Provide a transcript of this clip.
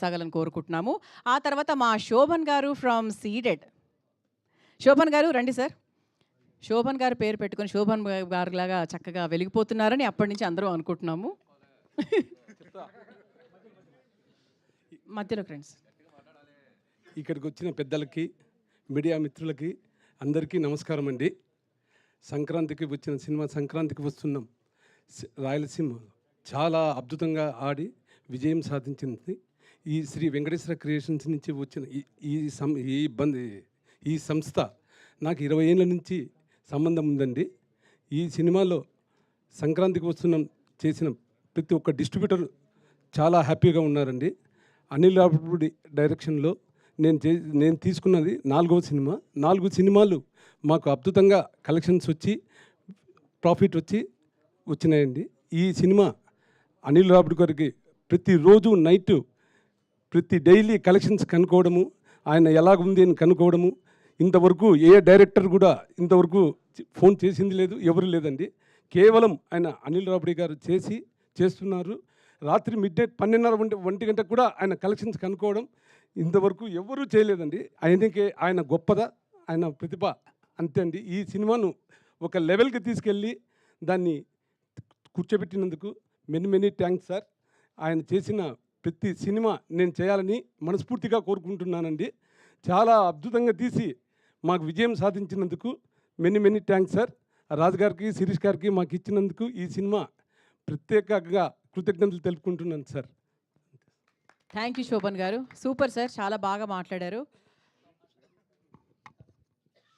సాగాలని కోరుకుంటున్నాము. ఆ తర్వాత మా శోభన్ గారు ఫ్రమ్ సీడెడ్. శోభన్ గారు రండి సార్. శోభన్ గారు పేరు పెట్టుకొని శోభన్ గారిలాగా చక్కగా వెలిగిపోతున్నారని అప్పటి నుంచి అందరూ అనుకుంటున్నాము. మధ్యలో ఫ్రెండ్స్. ఇక్కడికి వచ్చిన పెద్దలకి, మీడియా మిత్రులకి అందరికీ నమస్కారం అండి. సంక్రాంతికి వచ్చిన సినిమా సంక్రాంతికి వస్తున్నాం. రాయలసీమ చాలా అద్భుతంగా ఆడి విజయం సాధించింది. ఈ శ్రీ వెంకటేశ్వర క్రియేషన్స్ నుంచి వచ్చిన ఈ సంస్థ నాకు 20 ఏళ్ళ నుంచి సంబంధం ఉందండి. ఈ సినిమాలో సంక్రాంతికి వస్తున్నాం చేసిన ప్రతి ఒక్క డిస్ట్రిబ్యూటర్ చాలా హ్యాపీగా ఉన్నారండి. అనిల్ రావిపూడి డైరెక్షన్లో నేను తీసుకున్నది 4వ సినిమా. 4 సినిమాలు మాకు అద్భుతంగా కలెక్షన్స్ వచ్చి ప్రాఫిట్ వచ్చినాయండి. ఈ సినిమా అనిల్ రావిపూడి గారికి ప్రతిరోజు నైట్ డైలీ కలెక్షన్స్ కనుక్కోవడము, ఆయన ఎలాగుంది అని కనుక్కోవడము, ఇంతవరకు ఏ డైరెక్టర్ కూడా ఇంతవరకు ఫోన్ చేసింది లేదు, ఎవరు లేదండి. కేవలం ఆయన అనిల్ రావిపూడి గారు చేస్తున్నారు. రాత్రి మిడ్నైట్ 12:30 గంటకు కూడా ఆయన కలెక్షన్స్ కనుక్కోవడం ఇంతవరకు ఎవరూ చేయలేదండి. ఆయన గొప్పదా, ఆయన ప్రతిభ అంతే అండి. ఈ సినిమాను ఒక లెవెల్కి తీసుకెళ్ళి దాన్ని కూర్చోబెట్టినందుకు మెనీ థ్యాంక్స్ సార్. ఆయన చేసిన ప్రతి సినిమా నేను చేయాలని మనస్ఫూర్తిగా కోరుకుంటున్నానండి. చాలా అద్భుతంగా తీసి మాకు విజయం సాధించినందుకు మెనీ థ్యాంక్స్ సార్. రాజుగారికి, శిరీష్ గారికి మాకు ఇచ్చినందుకు ఈ సినిమా ప్రత్యేకంగా కృతజ్ఞతలు తెలుపుకుంటున్నాను సార్. థ్యాంక్ యూ శోభన్ గారు. సూపర్ సార్, చాలా బాగా మాట్లాడారు.